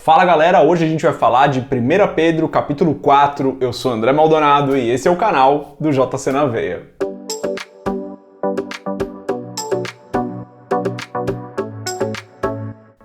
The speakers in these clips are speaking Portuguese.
Fala galera, hoje a gente vai falar de 1 Pedro capítulo 4, eu sou André Maldonado e esse é o canal do JC na Veia.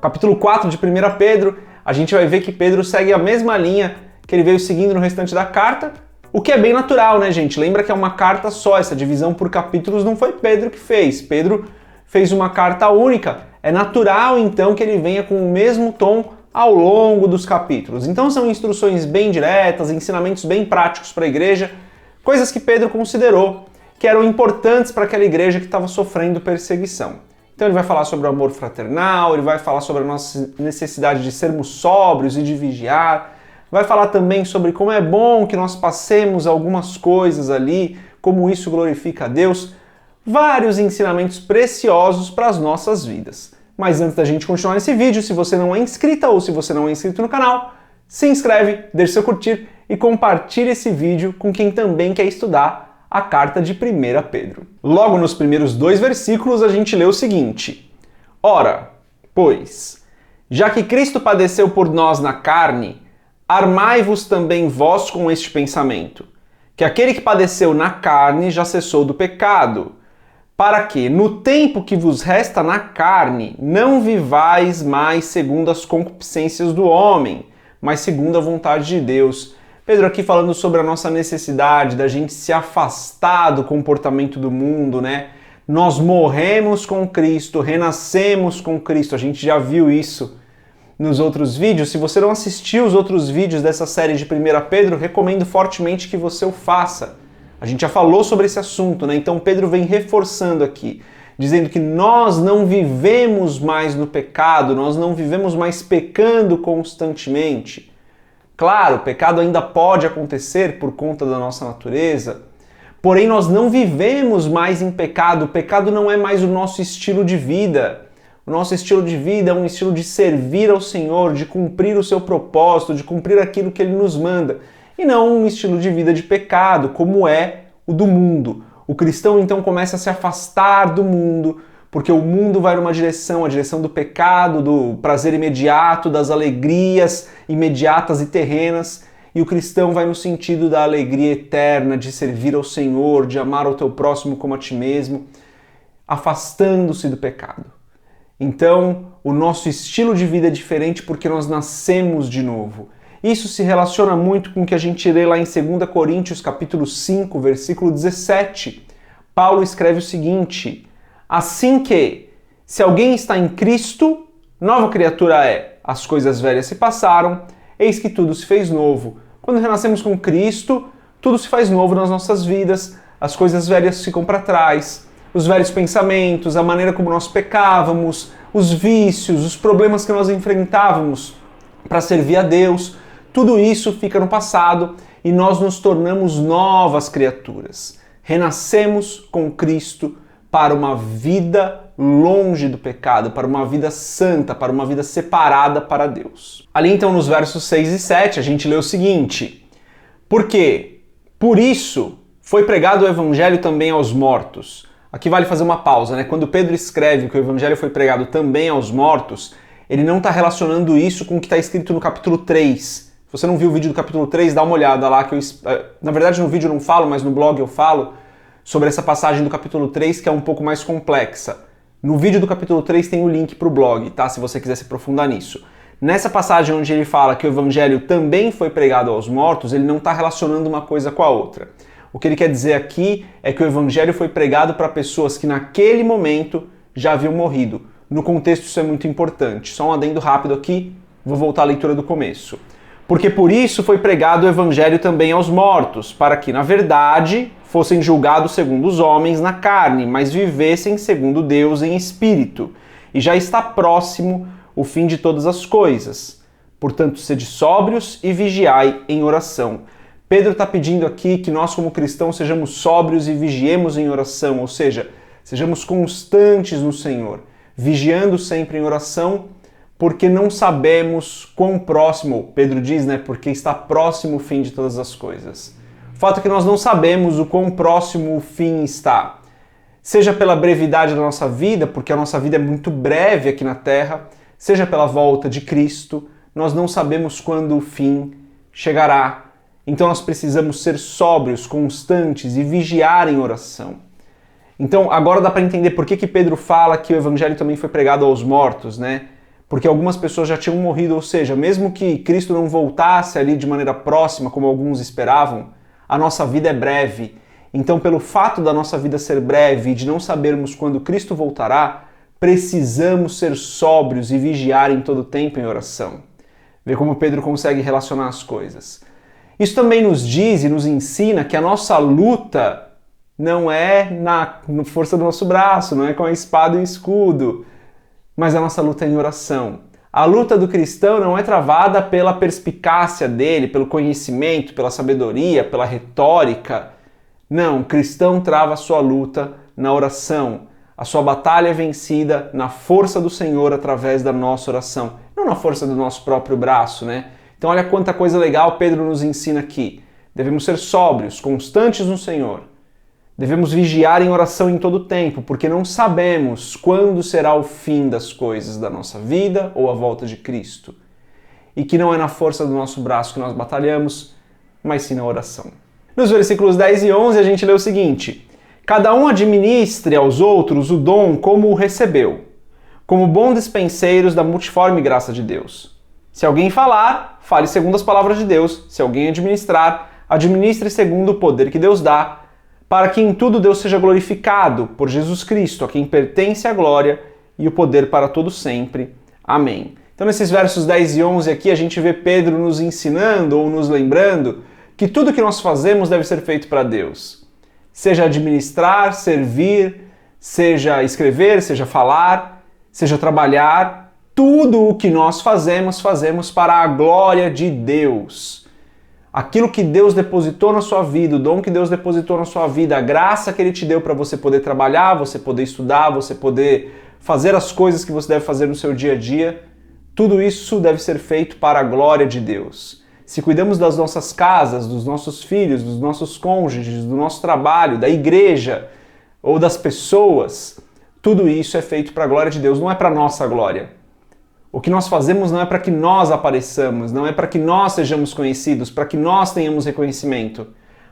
Capítulo 4 de 1 Pedro, a gente vai ver que Pedro segue a mesma linha que ele veio seguindo no restante da carta, o que é bem natural, né gente? Lembra que é uma carta só, essa divisão por capítulos não foi Pedro que fez, Pedro fez uma carta única, é natural então que ele venha com o mesmo tom ao longo dos capítulos. Então são instruções bem diretas, ensinamentos bem práticos para a igreja, coisas que Pedro considerou que eram importantes para aquela igreja que estava sofrendo perseguição. Então ele vai falar sobre o amor fraternal, ele vai falar sobre a nossa necessidade de sermos sóbrios e de vigiar, vai falar também sobre como é bom que nós passemos algumas coisas ali, como isso glorifica a Deus, vários ensinamentos preciosos para as nossas vidas. Mas antes da gente continuar nesse vídeo, se você não é inscrita ou se você não é inscrito no canal, se inscreve, deixe seu curtir e compartilhe esse vídeo com quem também quer estudar a carta de 1 Pedro. Logo nos primeiros 2 versículos a gente lê o seguinte: Ora, pois, já que Cristo padeceu por nós na carne, armai-vos também vós com este pensamento, que aquele que padeceu na carne já cessou do pecado, para que, no tempo que vos resta na carne, não vivais mais segundo as concupiscências do homem, mas segundo a vontade de Deus. Pedro aqui falando sobre a nossa necessidade da gente se afastar do comportamento do mundo, né? Nós morremos com Cristo, renascemos com Cristo, a gente já viu isso nos outros vídeos. Se você não assistiu os outros vídeos dessa série de 1 Pedro, recomendo fortemente que você o faça. A gente já falou sobre esse assunto, né? Então Pedro vem reforçando aqui, dizendo que nós não vivemos mais no pecado, nós não vivemos mais pecando constantemente. Claro, o pecado ainda pode acontecer por conta da nossa natureza, porém nós não vivemos mais em pecado, o pecado não é mais o nosso estilo de vida. O nosso estilo de vida é um estilo de servir ao Senhor, de cumprir o seu propósito, de cumprir aquilo que Ele nos manda. E não um estilo de vida de pecado, como é o do mundo. O cristão então começa a se afastar do mundo, porque o mundo vai numa direção, a direção do pecado, do prazer imediato, das alegrias imediatas e terrenas, e o cristão vai no sentido da alegria eterna, de servir ao Senhor, de amar ao teu próximo como a ti mesmo, afastando-se do pecado. Então, o nosso estilo de vida é diferente porque nós nascemos de novo. Isso se relaciona muito com o que a gente lê lá em 2 Coríntios, capítulo 5, versículo 17. Paulo escreve o seguinte: assim que, se alguém está em Cristo, nova criatura é. As coisas velhas se passaram, eis que tudo se fez novo. Quando renascemos com Cristo, tudo se faz novo nas nossas vidas, as coisas velhas ficam para trás, os velhos pensamentos, a maneira como nós pecávamos, os vícios, os problemas que nós enfrentávamos para servir a Deus, tudo isso fica no passado e nós nos tornamos novas criaturas. Renascemos com Cristo para uma vida longe do pecado, para uma vida santa, para uma vida separada para Deus. Ali então nos versos 6 e 7 a gente lê o seguinte: porque, por isso, foi pregado o evangelho também aos mortos. Aqui vale fazer uma pausa, né? Quando Pedro escreve que o evangelho foi pregado também aos mortos, ele não está relacionando isso com o que está escrito no capítulo 3. Se você não viu o vídeo do capítulo 3, dá uma olhada lá, que na verdade no vídeo eu não falo, mas no blog eu falo sobre essa passagem do capítulo 3, que é um pouco mais complexa. No vídeo do capítulo 3 tem o link para o blog, tá? Se você quiser se aprofundar nisso. Nessa passagem onde ele fala que o evangelho também foi pregado aos mortos, ele não está relacionando uma coisa com a outra. O que ele quer dizer aqui é que o evangelho foi pregado para pessoas que naquele momento já haviam morrido. No contexto isso é muito importante. Só um adendo rápido aqui, vou voltar à leitura do começo. Porque por isso foi pregado o evangelho também aos mortos, para que, na verdade, fossem julgados segundo os homens na carne, mas vivessem segundo Deus em espírito. E já está próximo o fim de todas as coisas. Portanto, sede sóbrios e vigiai em oração. Pedro está pedindo aqui que nós, como cristãos, sejamos sóbrios e vigiemos em oração, ou seja, sejamos constantes no Senhor, vigiando sempre em oração, porque não sabemos quão próximo, Pedro diz, né? Porque está próximo o fim de todas as coisas. O fato é que nós não sabemos o quão próximo o fim está. Seja pela brevidade da nossa vida, porque a nossa vida é muito breve aqui na Terra, seja pela volta de Cristo, nós não sabemos quando o fim chegará. Então nós precisamos ser sóbrios, constantes e vigiar em oração. Então agora dá para entender por que Pedro fala que o evangelho também foi pregado aos mortos, né? Porque algumas pessoas já tinham morrido, ou seja, mesmo que Cristo não voltasse ali de maneira próxima, como alguns esperavam, a nossa vida é breve. Então, pelo fato da nossa vida ser breve e de não sabermos quando Cristo voltará, precisamos ser sóbrios e vigiar em todo tempo em oração. Vê como Pedro consegue relacionar as coisas. Isso também nos diz e nos ensina que a nossa luta não é na força do nosso braço, não é com a espada e o escudo, mas a nossa luta é em oração. A luta do cristão não é travada pela perspicácia dele, pelo conhecimento, pela sabedoria, pela retórica. Não, o cristão trava a sua luta na oração. A sua batalha é vencida na força do Senhor através da nossa oração, não na força do nosso próprio braço, né? Então olha quanta coisa legal Pedro nos ensina aqui. Devemos ser sóbrios, constantes no Senhor. Devemos vigiar em oração em todo o tempo, porque não sabemos quando será o fim das coisas da nossa vida ou a volta de Cristo. E que não é na força do nosso braço que nós batalhamos, mas sim na oração. Nos versículos 10 e 11 a gente lê o seguinte: cada um administre aos outros o dom como o recebeu, como bons dispenseiros da multiforme graça de Deus. Se alguém falar, fale segundo as palavras de Deus. Se alguém administrar, administre segundo o poder que Deus dá, para que em tudo Deus seja glorificado por Jesus Cristo, a quem pertence a glória e o poder para todo sempre. Amém. Então nesses versos 10 e 11 aqui a gente vê Pedro nos ensinando ou nos lembrando que tudo que nós fazemos deve ser feito para Deus. Seja administrar, servir, seja escrever, seja falar, seja trabalhar, tudo o que nós fazemos, fazemos para a glória de Deus. Aquilo que Deus depositou na sua vida, o dom que Deus depositou na sua vida, a graça que Ele te deu para você poder trabalhar, você poder estudar, você poder fazer as coisas que você deve fazer no seu dia a dia, tudo isso deve ser feito para a glória de Deus. Se cuidamos das nossas casas, dos nossos filhos, dos nossos cônjuges, do nosso trabalho, da igreja ou das pessoas, tudo isso é feito para a glória de Deus, não é para a nossa glória. O que nós fazemos não é para que nós apareçamos, não é para que nós sejamos conhecidos, para que nós tenhamos reconhecimento,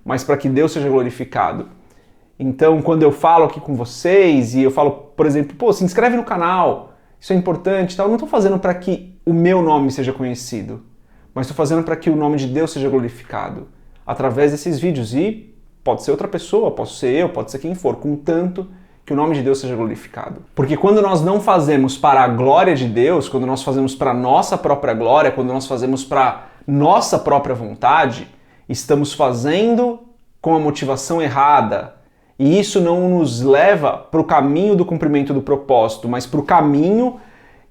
mas para que Deus seja glorificado. Então, quando eu falo aqui com vocês e eu falo, por exemplo, pô, se inscreve no canal, isso é importante, tal, eu não estou fazendo para que o meu nome seja conhecido, mas estou fazendo para que o nome de Deus seja glorificado através desses vídeos. E pode ser outra pessoa, pode ser eu, pode ser quem for, contanto que o nome de Deus seja glorificado. Porque quando nós não fazemos para a glória de Deus, quando nós fazemos para a nossa própria glória, quando nós fazemos para nossa própria vontade, estamos fazendo com a motivação errada. E isso não nos leva para o caminho do cumprimento do propósito, mas para o caminho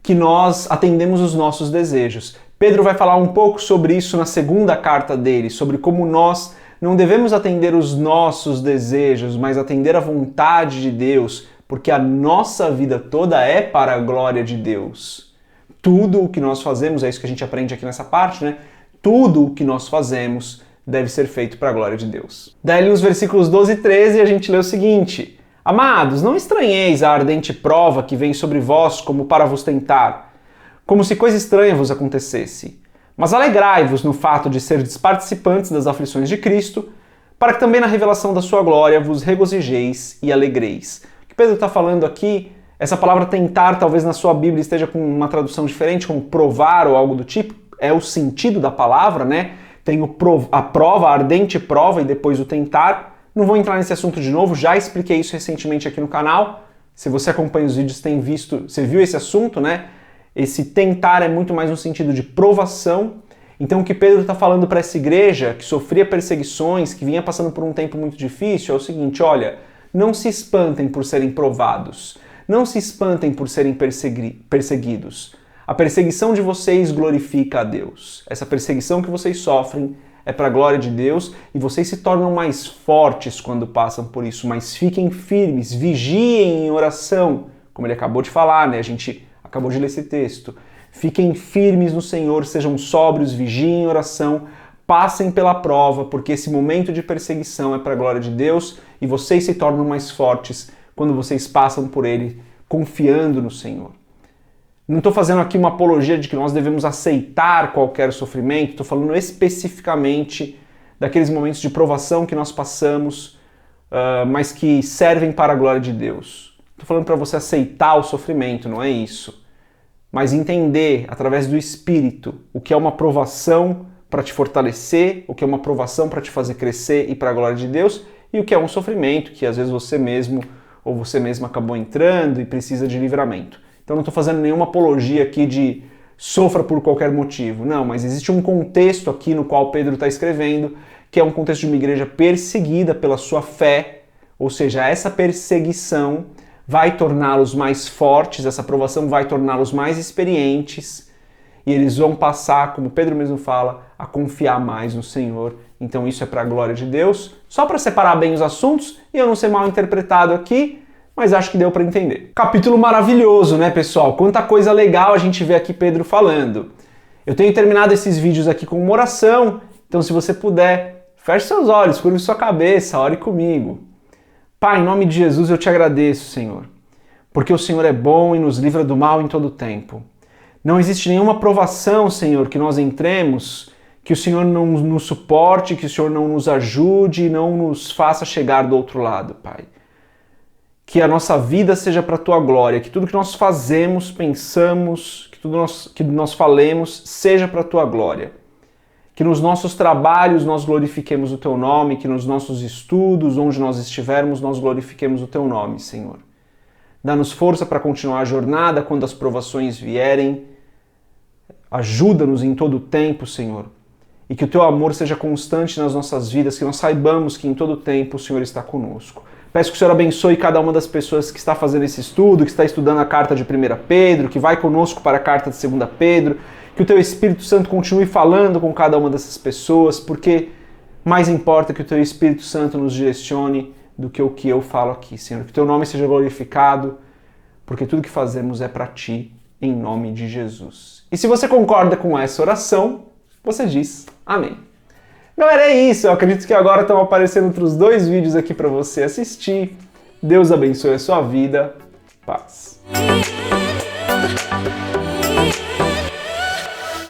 que nós atendemos os nossos desejos. Pedro vai falar um pouco sobre isso na segunda carta dele, sobre como nós não devemos atender os nossos desejos, mas atender a vontade de Deus, porque a nossa vida toda é para a glória de Deus. Tudo o que nós fazemos, é isso que a gente aprende aqui nessa parte, né? Tudo o que nós fazemos deve ser feito para a glória de Deus. Daí nos versículos 12 e 13 a gente lê o seguinte: amados, não estranheis a ardente prova que vem sobre vós como para vos tentar, como se coisa estranha vos acontecesse. Mas alegrai-vos no fato de serdes participantes das aflições de Cristo, para que também na revelação da sua glória vos regozijeis e alegreis. O que Pedro está falando aqui, essa palavra tentar talvez na sua Bíblia esteja com uma tradução diferente, como provar ou algo do tipo, é o sentido da palavra, né? Tem a prova, a ardente prova e depois o tentar. Não vou entrar nesse assunto de novo, já expliquei isso recentemente aqui no canal. Se você acompanha os vídeos, tem visto, você viu esse assunto, né? Esse tentar é muito mais no sentido de provação. Então o que Pedro está falando para essa igreja que sofria perseguições, que vinha passando por um tempo muito difícil, é o seguinte: olha, não se espantem por serem provados, não se espantem por serem perseguidos. A perseguição de vocês glorifica a Deus. Essa perseguição que vocês sofrem é para a glória de Deus e vocês se tornam mais fortes quando passam por isso, mas fiquem firmes, vigiem em oração, como ele acabou de falar, né? A gente acabou de ler esse texto. Fiquem firmes no Senhor, sejam sóbrios, vigiem em oração, passem pela prova, porque esse momento de perseguição é para a glória de Deus e vocês se tornam mais fortes quando vocês passam por ele confiando no Senhor. Não estou fazendo aqui uma apologia de que nós devemos aceitar qualquer sofrimento, estou falando especificamente daqueles momentos de provação que nós passamos, mas que servem para a glória de Deus. Estou falando para você aceitar o sofrimento, não é isso. Mas entender, através do Espírito, o que é uma provação para te fortalecer, o que é uma provação para te fazer crescer e para a glória de Deus, e o que é um sofrimento, que às vezes você mesmo ou você mesma acabou entrando e precisa de livramento. Então não estou fazendo nenhuma apologia aqui de sofra por qualquer motivo. Não, mas existe um contexto aqui no qual Pedro está escrevendo, que é um contexto de uma igreja perseguida pela sua fé, ou seja, essa perseguição vai torná-los mais fortes, essa provação vai torná-los mais experientes, e eles vão passar, como Pedro mesmo fala, a confiar mais no Senhor. Então isso é para a glória de Deus. Só para separar bem os assuntos e eu não ser mal interpretado aqui, mas acho que deu para entender. Capítulo maravilhoso, né, pessoal? Quanta coisa legal a gente vê aqui Pedro falando. Eu tenho terminado esses vídeos aqui com uma oração, então se você puder, feche seus olhos, curve sua cabeça, ore comigo. Pai, em nome de Jesus eu te agradeço, Senhor, porque o Senhor é bom e nos livra do mal em todo o tempo. Não existe nenhuma provação, Senhor, que nós entremos, que o Senhor não nos suporte, que o Senhor não nos ajude e não nos faça chegar do outro lado, Pai. Que a nossa vida seja para a Tua glória, que tudo que nós fazemos, pensamos, que tudo que nós falemos seja para a Tua glória. Que nos nossos trabalhos nós glorifiquemos o Teu nome, que nos nossos estudos, onde nós estivermos, nós glorifiquemos o Teu nome, Senhor. Dá-nos força para continuar a jornada quando as provações vierem. Ajuda-nos em todo o tempo, Senhor. E que o Teu amor seja constante nas nossas vidas, que nós saibamos que em todo o tempo o Senhor está conosco. Peço que o Senhor abençoe cada uma das pessoas que está fazendo esse estudo, que está estudando a carta de 1 Pedro, que vai conosco para a carta de 2 Pedro, que o Teu Espírito Santo continue falando com cada uma dessas pessoas, porque mais importa que o Teu Espírito Santo nos direcione do que o que eu falo aqui, Senhor. Que o Teu nome seja glorificado, porque tudo que fazemos é para Ti, em nome de Jesus. E se você concorda com essa oração, você diz amém. Galera, é isso. Eu acredito que agora estão aparecendo outros 2 vídeos aqui para você assistir. Deus abençoe a sua vida. Paz.